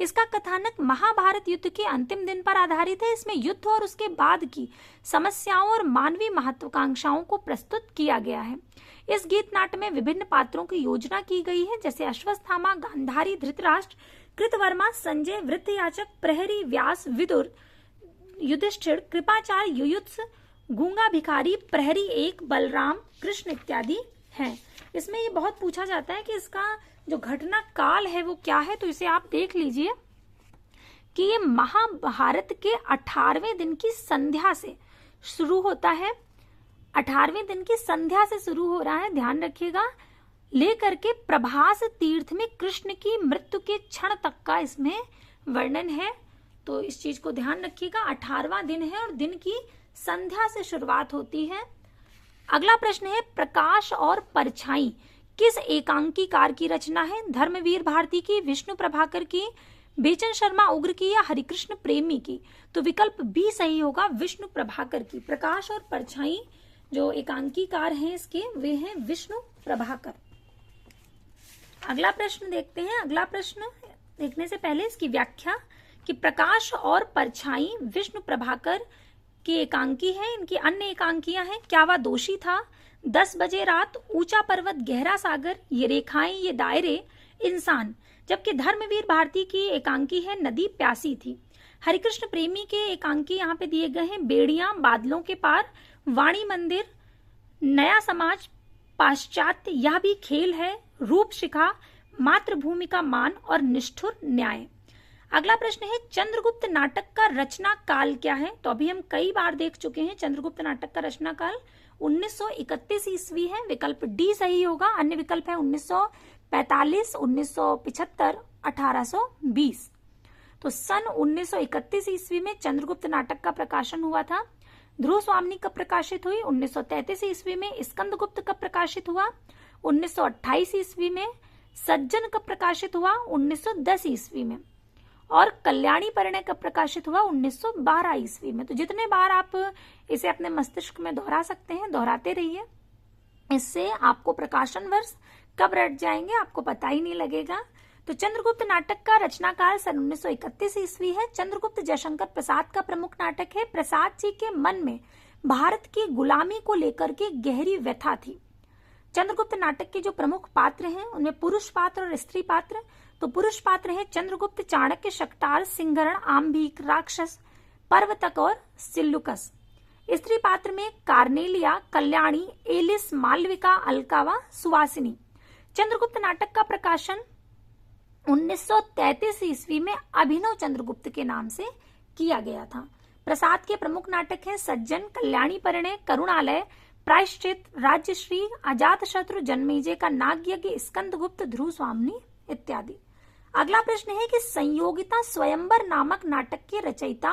इसका कथानक महाभारत युद्ध के अंतिम दिन पर आधारित है। इसमें युद्ध और उसके बाद की समस्याओं और मानवीय महत्वाकांक्षाओं को प्रस्तुत किया गया है। इस गीत नाट्य में विभिन्न पात्रों की योजना की गई है, जैसे अश्वत्थामा, गांधारी, धृतराष्ट्र, कृतवर्मा, संजय, वृत्तयाचक, प्रहरी, व्यास, विदुर, युधिष्ठिर, कृपाचार्य, युयुत्स, गूंगा भिखारी, प्रहरी एक, बलराम, कृष्ण इत्यादि हैं। इसमें ये बहुत पूछा जाता है कि इसका जो घटना काल है वो क्या है, तो इसे आप देख लीजिए कि ये महाभारत के 18वें दिन की संध्या से शुरू होता है। 18वें दिन की संध्या से शुरू हो रहा है, ध्यान रखिएगा, लेकर के प्रभास तीर्थ में कृष्ण की मृत्यु के क्षण तक का इसमें वर्णन है। तो इस चीज को ध्यान रखिएगा, 18वां दिन है और दिन की संध्या से शुरुआत होती है। अगला प्रश्न है, प्रकाश और परछाई किस एकांकीकार की रचना है? धर्मवीर भारती की, विष्णु प्रभाकर की, बेचन शर्मा उग्र की या हरिकृष्ण प्रेमी की? तो विकल्प बी सही होगा, विष्णु प्रभाकर की। प्रकाश और परछाई जो एकांकीकार हैं इसके, वे हैं विष्णु प्रभाकर। अगला प्रश्न देखते हैं। अगला प्रश्न देखने से पहले इसकी व्याख्या कि प्रकाश और परछाई विष्णु प्रभाकर की एकांकी है, इनकी अन्य एकांकियां हैं। क्या वह दोषी था, 10 बजे रात, ऊंचा पर्वत, गहरा सागर, ये रेखाएं, ये दायरे, इंसान। जबकि धर्मवीर भारती की एकांकी है नदी प्यासी थी। हरिकृष्ण प्रेमी के एकांकी यहाँ पे दिए गए हैं, बेड़ियां, बादलों के पार, वाणी मंदिर, नया समाज, पाश्चात्य, यह भी खेल है, रूप शिखा, मातृभूमि का मान और निष्ठुर न्याय। अगला प्रश्न है, चंद्रगुप्त नाटक का रचना काल क्या है? तो अभी हम कई बार देख चुके हैं, चंद्रगुप्त नाटक का रचना काल 1931 ईस्वी है, विकल्प डी सही होगा। अन्य विकल्प है 1945, 1975, 1820। तो सन 1931 ईस्वी में चंद्रगुप्त नाटक का प्रकाशन हुआ था। ध्रुव स्वामिनी कब प्रकाशित हुई? 1933 ईस्वी में। स्कंदगुप्त कब प्रकाशित हुआ? 1928 ईस्वी में। सज्जन कब प्रकाशित हुआ? 1910 ईस्वी में। और कल्याणी परिणय कब प्रकाशित हुआ? 1912 ईस्वी में। तो जितने बार आप इसे अपने मस्तिष्क में दोहरा सकते हैं, दोहराते रहिए, इससे आपको प्रकाशन वर्ष कब रट जाएंगे आपको पता ही नहीं लगेगा। तो चंद्रगुप्त नाटक का रचनाकाल सन 1931 ईस्वी है। चंद्रगुप्त जयशंकर प्रसाद का प्रमुख नाटक है। प्रसाद जी के मन में भारत की गुलामी को लेकर के गहरी व्यथा थी। चंद्रगुप्त नाटक के जो प्रमुख पात्र हैं उनमें पुरुष पात्र और स्त्री पात्र। तो पुरुष पात्र है चंद्रगुप्त, चाणक्य, शक्टार, सिंहरण, आम्भीक, राक्षस, पर्वतक और सिल्लुकस। स्त्री पात्र में कार्नेलिया, कल्याणी, एलिस, मालविका, अलकावा, सुवासिनी। चंद्रगुप्त नाटक का प्रकाशन 1933 ईस्वी में अभिनव चंद्रगुप्त के नाम से किया गया था। प्रसाद के प्रमुख नाटक हैं सज्जन, कल्याणी परिणय, करुणालय, प्रायश्चित, राज्यश्री, अजातशत्रु, जन्मेजय का नागयज्ञ, स्कंदगुप्त, ध्रुव स्वामिनी इत्यादि। अगला प्रश्न है कि संयोगिता स्वयंवर नामक नाटक के रचयिता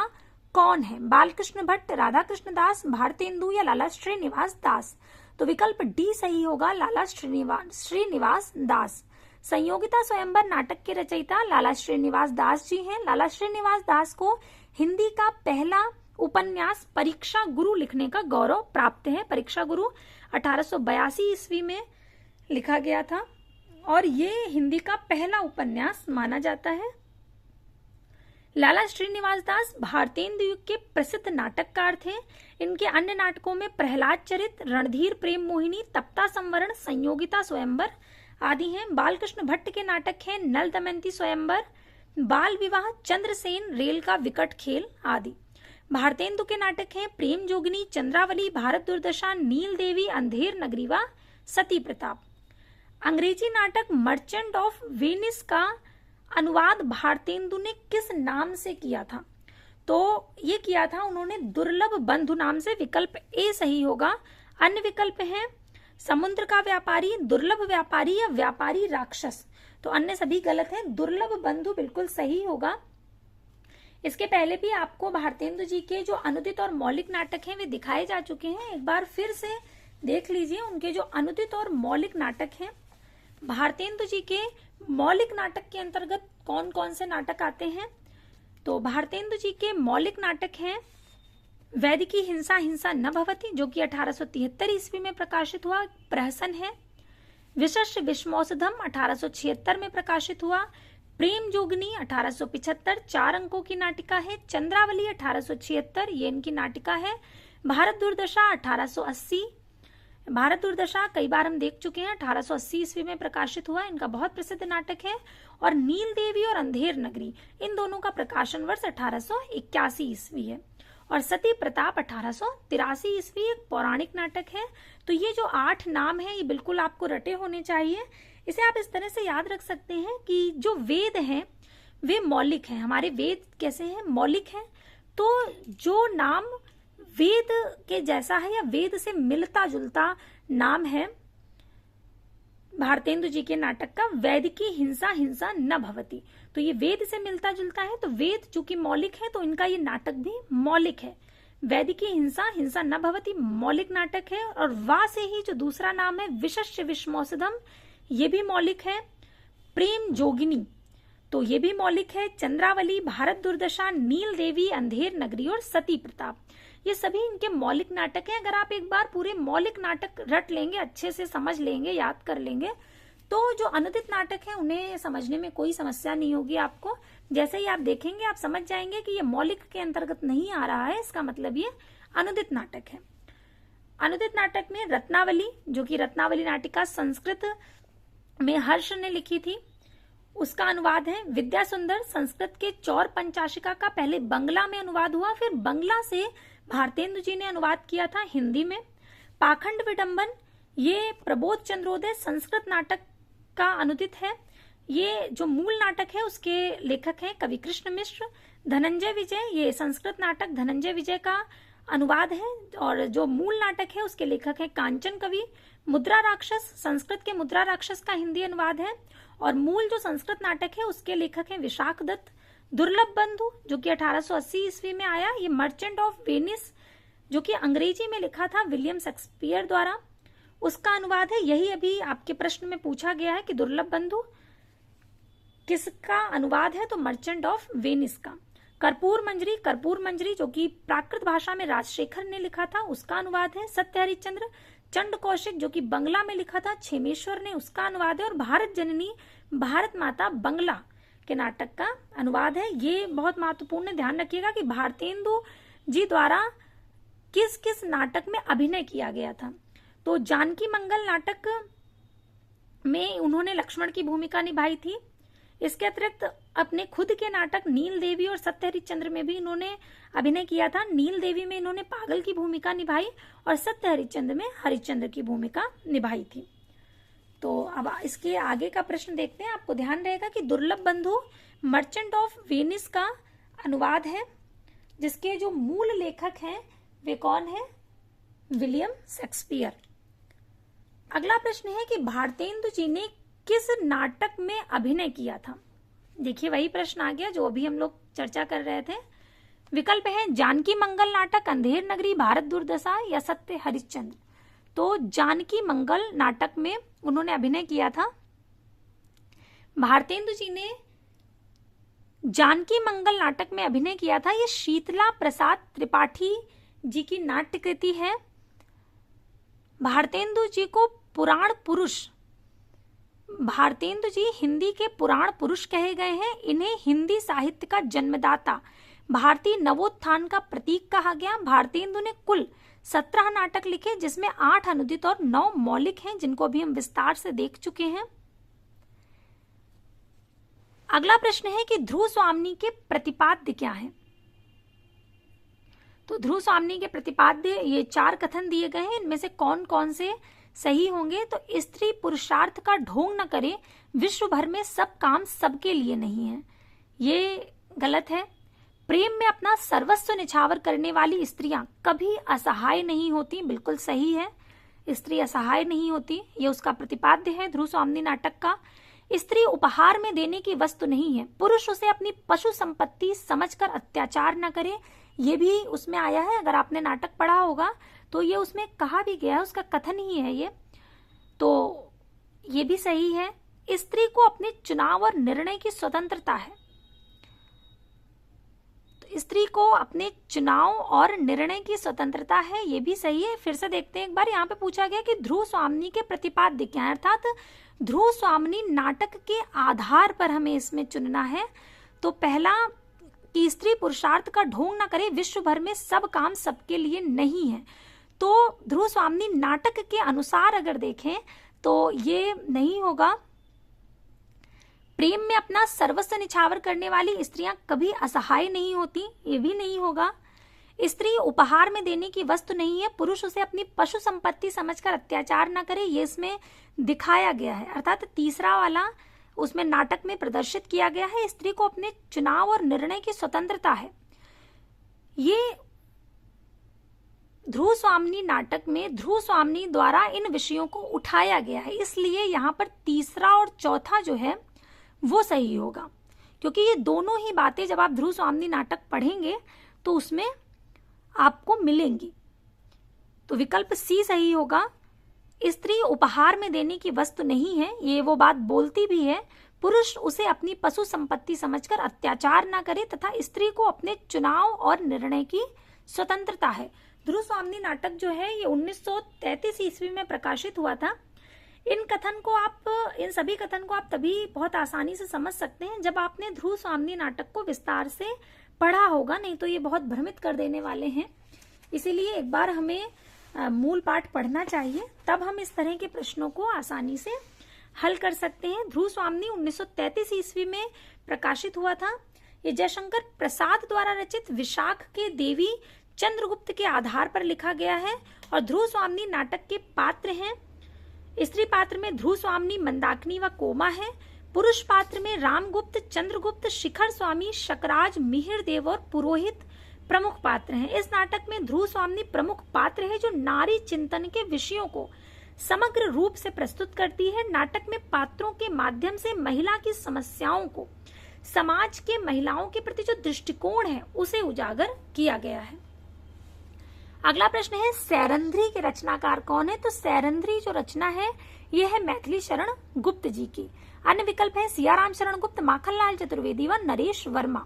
कौन है? बालकृष्ण भट्ट, राधा कृष्ण दास, भारतेंदु या लाला श्रीनिवास दास? तो विकल्प डी सही होगा, लाला श्रीनिवास दास। संयोगिता स्वयंवर नाटक के रचयिता लाला श्रीनिवास दास जी हैं। लाला श्रीनिवास दास को हिंदी का पहला उपन्यास परीक्षा गुरु लिखने का गौरव प्राप्त है। परीक्षा गुरु 1882 ईस्वी में लिखा गया था और ये हिंदी का पहला उपन्यास माना जाता है। लाला श्रीनिवास दास भारतेंदु युग के प्रसिद्ध नाटककार थे। इनके अन्य नाटकों में प्रहलाद चरित, रणधीर प्रेम मोहिनी, तप्ता संवरण, संयोगिता स्वयंवर आदि हैं। बालकृष्ण भट्ट के नाटक हैं नल दमयंती स्वयंवर, बाल विवाह, चंद्रसेन, रेल का विकट खेल आदि। भारतेंदु के नाटक हैं प्रेम जोगिनी, चंद्रावली, भारत दुर्दशा, नील देवी, अंधेर नगरी व सती प्रताप। अंग्रेजी नाटक मर्चेंट ऑफ वेनिस का अनुवाद भारतेंदु ने किस नाम से किया था? तो ये किया था उन्होंने दुर्लभ बंधु नाम से। विकल्प ए सही होगा। अन्य विकल्प हैं समुद्र का व्यापारी, दुर्लभ व्यापारी या व्यापारी राक्षस। तो अन्य सभी गलत हैं, दुर्लभ बंधु बिल्कुल सही होगा। इसके पहले भी आपको भारतेंदु जी के जो अनुदित और मौलिक नाटक हैं वे दिखाए जा चुके हैं। एक बार फिर से देख लीजिए उनके जो अनुदित और मौलिक नाटक हैं। भारतेंदु जी के मौलिक नाटक के अंतर्गत कौन कौन से नाटक आते हैं? तो भारतेंदु जी के मौलिक नाटक हैं वैदिकी हिंसा, हिंसा न भवति, जो कि 1873 ईस्वी में प्रकाशित हुआ, प्रहसन है। विशेष विश्वौषधम 1876 में प्रकाशित हुआ। प्रेम जोगिनी 1875 4 अंकों की नाटिका है। चंद्रावली 1876 ये इनकी नाटिका है। भारत दुर्दशा 1880 भारत दुर्दशा कई बार हम देख चुके हैं, 1880 ईस्वी में प्रकाशित हुआ, इनका बहुत प्रसिद्ध नाटक है। और नील देवी और अंधेर नगरी, इन दोनों का प्रकाशन वर्ष 1881 ईस्वी है। और सती प्रताप 1883 ईस्वी एक पौराणिक नाटक है। तो ये जो 8 नाम है ये बिल्कुल आपको रटे होने चाहिए। इसे आप इस तरह से याद रख सकते हैं कि जो वेद हैं वे मौलिक हैं। हमारे वेद कैसे हैं? मौलिक हैं। तो जो नाम वेद के जैसा है या वेद से मिलता जुलता नाम है भारतेंदु जी के नाटक का, वेद की हिंसा हिंसा न भवति। तो ये वेद से मिलता जुलता है, तो वेद चूंकि मौलिक है तो इनका ये नाटक भी मौलिक है। वेद की हिंसा हिंसा न भवति मौलिक नाटक है। और वा से ही जो दूसरा नाम है विशस्य विषमौसधम, ये भी मौलिक है। प्रेम जोगिनी, तो ये भी मौलिक है। चंद्रावली, भारत दुर्दशा, नील देवी, अंधेर नगरी और सती प्रताप, ये सभी इनके मौलिक नाटक हैं। अगर आप एक बार पूरे मौलिक नाटक रट लेंगे, अच्छे से समझ लेंगे, याद कर लेंगे, तो जो अनुदित नाटक है उन्हें समझने में कोई समस्या नहीं होगी आपको। जैसे ही आप देखेंगे आप समझ जाएंगे कि ये मौलिक के अंतर्गत नहीं आ रहा है, इसका मतलब ये अनुदित नाटक है। अनुदित नाटक में रत्नावली, जो कि रत्नावली नाटिका संस्कृत में हर्ष ने लिखी थी, उसका अनुवाद है। विद्या सुंदर, संस्कृत के चौर पंचाशिका का पहले बंगला में अनुवाद हुआ, फिर बंगला से भारतेंदु जी ने अनुवाद किया था हिंदी में। पाखंड विडंबन, ये प्रबोध चंद्रोदय संस्कृत नाटक का अनुदित है। ये जो मूल नाटक है उसके लेखक हैं कवि कृष्ण मिश्र। धनंजय विजय, ये संस्कृत नाटक धनंजय विजय का अनुवाद है। और जो मूल नाटक है उसके लेखक हैं कांचन कवि। मुद्रा राक्षस, संस्कृत के मुद्रा राक्षस का हिंदी अनुवाद है। और मूल जो संस्कृत नाटक है उसके लेखक हैं विशाख दत्त। दुर्लभ बंधु, जो कि 1880 ईस्वी में आया, ये मर्चेंट ऑफ वेनिस, जो कि अंग्रेजी में लिखा था विलियम शेक्सपियर द्वारा, उसका अनुवाद है। यही अभी आपके प्रश्न में पूछा गया है कि दुर्लभ बंधु किसका अनुवाद है, तो मर्चेंट ऑफ वेनिस का। कर्पूर मंजरी, जो कि प्राकृत भाषा में राजशेखर ने लिखा था, उसका अनुवाद है। सत्य हरिश्चंद्र, चंड कौशिक, जो कि बंगला में लिखा था क्षेमेश्वर ने, उसका अनुवाद है। और भारत जननी भारत माता बंगला के नाटक का अनुवाद है। ये बहुत महत्वपूर्ण, ध्यान रखिएगा कि भारतेंदु जी द्वारा किस किस नाटक में अभिनय किया गया था। तो जानकी मंगल नाटक में उन्होंने लक्ष्मण की भूमिका निभाई थी। इसके अतिरिक्त अपने खुद के नाटक नील देवी और सत्य हरिश्चंद्र में भी इन्होंने अभिनय किया था। नील देवी में इन्होंने पागल की भूमिका निभाई और सत्य हरिश्चंद्र में हरिश्चंद्र की भूमिका निभाई थी। तो अब इसके आगे का प्रश्न देखते हैं। आपको ध्यान रहेगा कि दुर्लभ बंधु मर्चेंट ऑफ वेनिस का अनुवाद है, जिसके जो मूल लेखक हैं वे कौन है? William Shakespeare. अगला प्रश्न है कि भारतेंदु जी ने किस नाटक में अभिनय किया था? देखिए वही प्रश्न आ गया जो अभी हम लोग चर्चा कर रहे थे। विकल्प है जानकी मंगल नाटक, अंधेर नगरी, भारत दुर्दशा या सत्य हरिश्चंद्र। तो जानकी मंगल नाटक में उन्होंने अभिनय किया था। भारतेंदु जी ने जानकी मंगल नाटक में अभिनय किया था। ये शीतला प्रसाद त्रिपाठी जी की नाट्य कृति है। भारतेंदु जी को पुराण पुरुष, भारतेंदु जी हिंदी के पुराण पुरुष कहे गए हैं। इन्हें हिंदी साहित्य का जन्मदाता, भारतीय नवोत्थान का प्रतीक कहा गया। भारतेंदु ने कुल 17 नाटक लिखे, जिसमें 8 अनुदित और 9 मौलिक हैं, जिनको भी हम विस्तार से देख चुके हैं। अगला प्रश्न है कि ध्रुव स्वामिनी के प्रतिपाद्य क्या है? तो ध्रुव स्वामिनी के प्रतिपाद्य ये 4 कथन दिए गए हैं। इनमें से कौन कौन से सही होंगे? तो स्त्री पुरुषार्थ का ढोंग न करे, विश्व भर में सब काम सबके लिए नहीं है, ये गलत है। प्रेम में अपना सर्वस्व निछावर करने वाली स्त्रियां कभी असहाय नहीं होती, बिल्कुल सही है, स्त्री असहाय नहीं होती, ये उसका प्रतिपाद्य है ध्रुव स्वामिनी नाटक का। स्त्री उपहार में देने की वस्तु नहीं है, पुरुष उसे अपनी पशु संपत्ति समझकर अत्याचार न करे, ये भी उसमें आया है। अगर आपने नाटक पढ़ा होगा तो ये उसमें कहा भी गया है, उसका कथन ही है ये, तो ये भी सही है। स्त्री को अपने चुनाव और निर्णय की स्वतंत्रता है, तो स्त्री को अपने चुनाव और निर्णय की स्वतंत्रता है, ये भी सही है। फिर से देखते हैं एक बार, यहाँ पे पूछा गया कि ध्रुव स्वामिनी के प्रतिपाद्य क्या है, अर्थात ध्रुव स्वामिनी नाटक के आधार पर हमें इसमें चुनना है। तो पहला कि स्त्री पुरुषार्थ का ढोंग न करे, विश्व भर में सब काम सबके लिए नहीं है। तो ध्रुव स्वामी नाटक के अनुसार अगर देखें तो ये नहीं होगा। प्रेम में अपना सर्वस्व निछावर करने वाली स्त्रियां कभी असहाय नहीं होती, ये भी नहीं होगा। स्त्री उपहार में देने की वस्तु नहीं है, पुरुष उसे अपनी पशु संपत्ति समझकर अत्याचार न करे, ये इसमें दिखाया गया है। अर्थात तीसरा वाला उसमें नाटक में प्रदर्शित किया गया है, स्त्री को अपने चुनाव और निर्णय की स्वतंत्रता है। ये ध्रुव स्वामी नाटक में ध्रुव स्वामी द्वारा इन विषयों को उठाया गया है, इसलिए यहाँ पर तीसरा और चौथा जो है वो सही होगा, क्योंकि ये दोनों ही बातें जब आप ध्रुव स्वामी नाटक पढ़ेंगे तो उसमें आपको मिलेंगी। तो विकल्प सी सही होगा। स्त्री उपहार में देने की वस्तु नहीं है, ये वो बात बोलती भी है। पुरुष उसे अपनी पशु संपत्ति समझकर अत्याचार ना करे तथा स्त्री को अपने चुनाव और निर्णय की स्वतंत्रता है। ध्रुव स्वामी नाटक जो है ये 1933 ईस्वी में प्रकाशित हुआ था। इन सभी कथन को आप तभी बहुत आसानी से समझ सकते हैं जब आपने ध्रुव स्वामी नाटक को विस्तार से पढ़ा होगा, नहीं तो ये बहुत भ्रमित कर देने वाले हैं। इसीलिए एक बार हमें मूल पाठ पढ़ना चाहिए, तब हम इस तरह के प्रश्नों को आसानी से हल कर सकते हैं। ध्रुव स्वामी 1933 ईस्वी में प्रकाशित हुआ था। ये जयशंकर प्रसाद द्वारा रचित विशाख के देवी चंद्रगुप्त के आधार पर लिखा गया है और ध्रुव स्वामी नाटक के पात्र हैं। स्त्री पात्र में ध्रुव स्वामी, मंदाकिनी व कोमा है। पुरुष पात्र में रामगुप्त, चंद्रगुप्त, शिखर स्वामी, शकराज, मिहिर देव और पुरोहित प्रमुख पात्र हैं। इस नाटक में ध्रुव स्वामी प्रमुख पात्र है जो नारी चिंतन के विषयों को समग्र रूप से प्रस्तुत करती है। नाटक में पात्रों के माध्यम से महिला की समस्याओं को, समाज के महिलाओं के प्रति जो दृष्टिकोण है उसे उजागर किया गया है। अगला प्रश्न है सैरंध्री के रचनाकार कौन है? तो सैरंध्री जो रचना है यह है मैथिली शरण गुप्त जी की। अन्य विकल्प है सियाराम शरण गुप्त, माखनलाल चतुर्वेदी व नरेश वर्मा।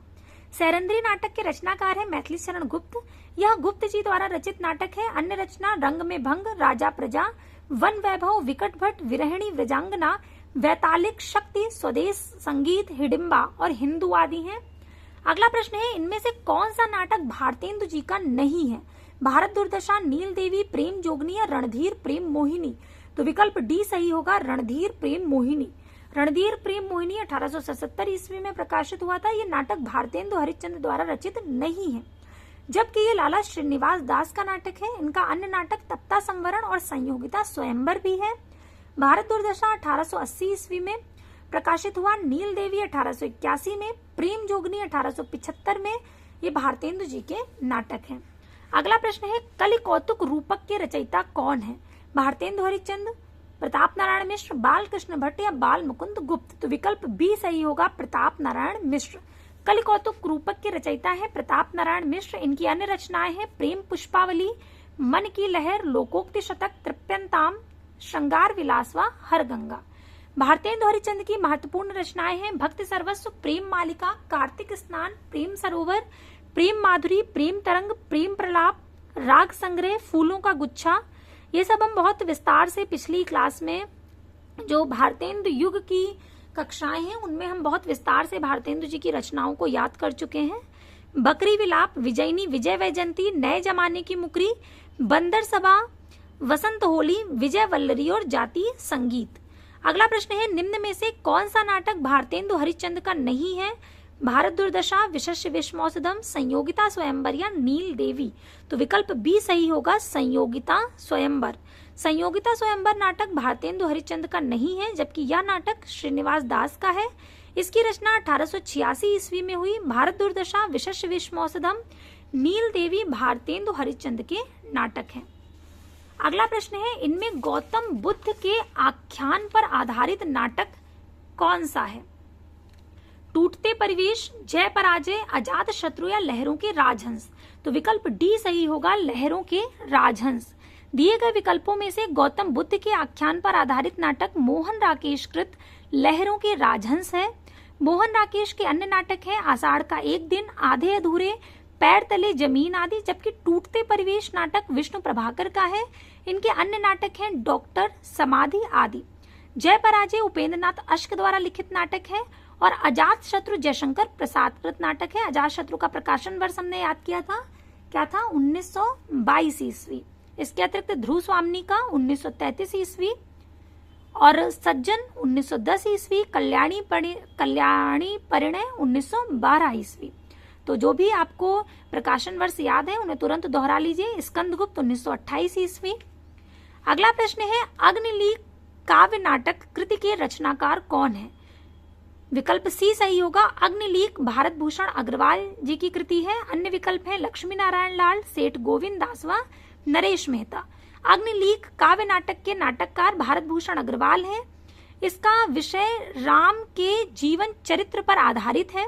सैरंध्री नाटक के रचनाकार है मैथिली शरण गुप्त। यह गुप्त जी द्वारा रचित नाटक है। अन्य रचना रंग में भंग, राजा प्रजा, वन वैभव, विकट भट्ट, विरहिणी, व्रजांगना, वैतालिक शक्ति, स्वदेश संगीत, हिडिंबा और हिंदू आदि हैं। अगला प्रश्न है इनमें से कौन सा नाटक भारतेंदु जी का नहीं है? भारत दुर्दशा, नील देवी, प्रेम जोगनी या रणधीर प्रेम मोहिनी। तो विकल्प डी सही होगा, रणधीर प्रेम मोहिनी। रणधीर प्रेम मोहिनी 1877 ईस्वी में प्रकाशित हुआ था। ये नाटक भारतेंदु हरिश्चंद्र द्वारा रचित नहीं है, जबकि ये लाला श्रीनिवास दास का नाटक है। इनका अन्य नाटक तप्ता संवरण और संयोगिता स्वयंवर भी है। भारत दुर्दशा 1880 ईस्वी में प्रकाशित हुआ। नील देवी 1881 में, प्रेम जोगनी 1875 में। ये भारतेंदु जी के नाटक हैं। अगला प्रश्न है कलि कौतुक रूपक के रचयिता कौन है? भारतेंदु हरिश्चंद्र, प्रताप नारायण मिश्र, बाल कृष्ण भट्ट या बाल मुकुंद गुप्त। तो विकल्प बी सही होगा, प्रताप नारायण मिश्र। कलि कौतुक रूपक के रचयिता है प्रताप नारायण मिश्र। इनकी अन्य रचनाएं हैं प्रेम पुष्पावली, मन की लहर, लोकोक्ति शतक, तृप्यंताम, श्रृंगार विलास व हरगंगा। भारतेंदु हरिश्चंद्र की महत्वपूर्ण रचनाएं हैं भक्ति सर्वस्व, प्रेम मालिका, कार्तिक स्नान, प्रेम सरोवर, प्रेम माधुरी, प्रेम तरंग, प्रेम प्रलाप, राग संग्रह, फूलों का गुच्छा। ये सब हम बहुत विस्तार से पिछली क्लास में जो भारतेंदु युग की कक्षाएं हैं उनमें हम बहुत विस्तार से भारतेंदु जी की रचनाओं को याद कर चुके हैं। बकरी विलाप, विजयनी, विजय वैजयंती, नए जमाने की मुकरी, बंदर सभा, वसंत होली, विजय वल्लरी और जातीय संगीत। अगला प्रश्न है निम्न में से कौन सा नाटक भारतेंदु हरिश्चंद्र का नहीं है? भारत दुर्दशा, विशस्य विश्वौषधम, संयोगिता स्वयंवर या नील देवी। तो विकल्प बी सही होगा, संयोगिता स्वयंवर। संयोगिता स्वयंवर नाटक भारतेंदु हरिश्चंद्र का नहीं है, जबकि यह नाटक श्रीनिवास दास का है। इसकी रचना 1886 ईस्वी में हुई। भारत दुर्दशा, विशस्य विश्वौषधम, नील देवी भारतेंदु हरिश्चंद्र के नाटक हैं। अगला प्रश्न है इनमें गौतम बुद्ध के आख्यान पर आधारित नाटक कौन सा है? टूटते परिवेश, जय पराजय, अजात शत्रु या लहरों के राजहंस। तो विकल्प डी सही होगा, लहरों के राजहंस। दिए गए विकल्पों में से गौतम बुद्ध के आख्यान पर आधारित नाटक मोहन राकेश कृत लहरों के राजहंस है। मोहन राकेश के अन्य नाटक है आषाढ़ का एक दिन, आधे अधूरे, पैर तले जमीन आदि, जबकि टूटते परिवेश नाटक विष्णु प्रभाकर का है। इनके अन्य नाटक हैं डॉक्टर, समाधि आदि। जय पराजय उपेंद्रनाथ अश्क द्वारा लिखित नाटक है और अजात शत्रु जयशंकर प्रसाद कृत नाटक है। अजात शत्रु का प्रकाशन वर्ष हमने याद किया था, क्या था? 1922 ईस्वी। इसके अतिरिक्त ध्रुव स्वामी का 1933 ईस्वी और सज्जन 1910 ईस्वी, कल्याणी परिणय 1912 ईस्वी। तो जो भी आपको प्रकाशन वर्ष याद है उन्हें तुरंत दोहरा लीजिए। स्कंदगुप्त 1928 ईस्वी। अगला प्रश्न है अग्निलीक काव्य नाटक कृति के रचनाकार कौन है? विकल्प सी सही होगा। अग्निलीक भारत भूषण अग्रवाल जी की कृति है। अन्य विकल्प है लक्ष्मी नारायण लाल, सेठ गोविंद दास व नरेश मेहता। अग्निलीक काव्य नाटक के नाटककार भारत भूषण अग्रवाल हैं। इसका विषय राम के जीवन चरित्र पर आधारित है,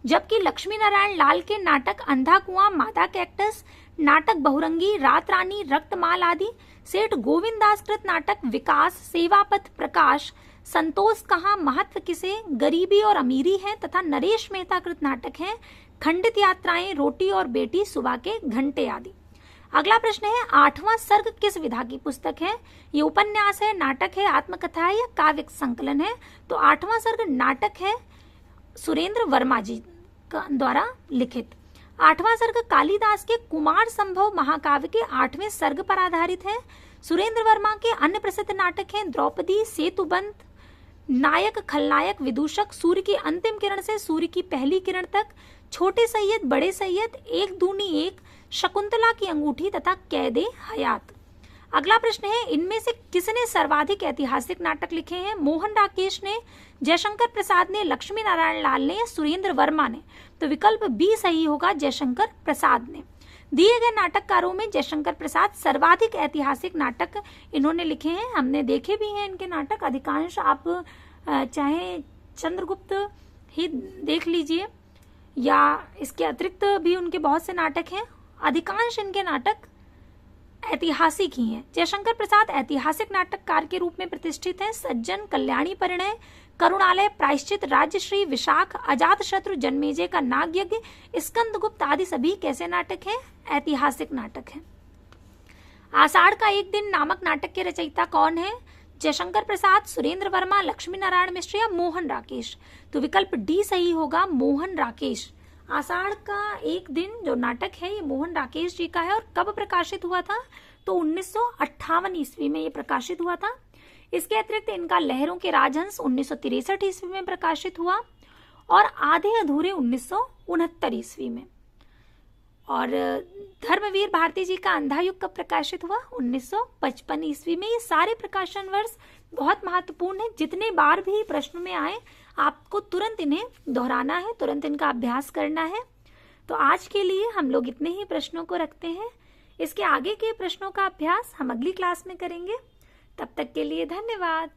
जबकि लक्ष्मी नारायण लाल के नाटक अंधा कुआं, मादा कैक्टस, नाटक बहुरंगी, रात रानी, रक्तमाल आदि, सेठ गोविंद दास कृत नाटक विकास, सेवापथ, प्रकाश, संतोष कहाँ, महत्व किसे, गरीबी और अमीरी है तथा नरेश मेहता कृत नाटक हैं खंडित यात्राएं, रोटी और बेटी, सुबह के घंटे आदि। अगला प्रश्न है आठवां सर्ग किस विधा की पुस्तक है? ये उपन्यास है, नाटक है, आत्मकथा है या काव्य संकलन है? तो आठवां सर्ग नाटक है, सुरेंद्र वर्मा जी द्वारा लिखित। आठवां सर्ग कालिदास के कुमार संभव महाकाव्य के 8वें सर्ग पर आधारित है। सुरेंद्र वर्मा के अन्य प्रसिद्ध नाटक हैं द्रौपदी, सेतुबंध, नायक, खलनायक, विदूषक, सूर्य की अंतिम किरण से सूर्य की पहली किरण तक, छोटे सैयद, बड़े सैयद, एक दूनी एक, शकुंतला की अंगूठी तथा कैदे हयात। अगला प्रश्न है इनमें से किसने सर्वाधिक ऐतिहासिक नाटक लिखे हैं? मोहन राकेश ने, जयशंकर प्रसाद ने, लक्ष्मी नारायण लाल ने या सुरेंद्र वर्मा ने? तो विकल्प बी सही होगा, जयशंकर प्रसाद ने। दिए गए नाटककारों में जयशंकर प्रसाद सर्वाधिक ऐतिहासिक नाटक इन्होंने लिखे हैं। हमने देखे भी हैं इनके नाटक, अधिकांश आप चाहे चंद्रगुप्त ही देख लीजिए या इसके अतिरिक्त भी उनके बहुत से नाटक हैं। अधिकांश इनके नाटक ऐतिहासिक ही हैं। जयशंकर प्रसाद ऐतिहासिक नाटककार के रूप में प्रतिष्ठित हैं। सज्जन, कल्याणी परिणय, करुणालय, प्रायश्चित, राज्यश्री, विशाख, अजातशत्रु, जन्मेजय का नागयज्ञ, स्कंदगुप्त आदि सभी कैसे नाटक हैं? ऐतिहासिक नाटक हैं। आषाढ़ का एक दिन नामक नाटक के रचयिता कौन है? जयशंकर प्रसाद, सुरेंद्र वर्मा, लक्ष्मी नारायण मिश्र या मोहन राकेश? तो विकल्प डी सही होगा, मोहन राकेश। आषाढ़ का एक दिन जो नाटक है ये मोहन राकेश जी का है। और कब प्रकाशित हुआ था? तो 1958 ईस्वी में ये प्रकाशित हुआ था। इसके अतिरिक्त इनका लहरों के राजहंस 1963 ईस्वी में प्रकाशित हुआ और आधे अधूरे 1969 ईस्वी में। और धर्मवीर भारती जी का अंधा युग कब प्रकाशित हुआ? 1955 ईस्वी में। ये सारे प्रकाशन वर्ष बहुत महत्वपूर्ण है। जितने बार भी प्रश्न में आए आपको तुरंत इन्हें दोहराना है, तुरंत इनका अभ्यास करना है। तो आज के लिए हम लोग इतने ही प्रश्नों को रखते हैं। इसके आगे के प्रश्नों का अभ्यास हम अगली क्लास में करेंगे। तब तक के लिए धन्यवाद।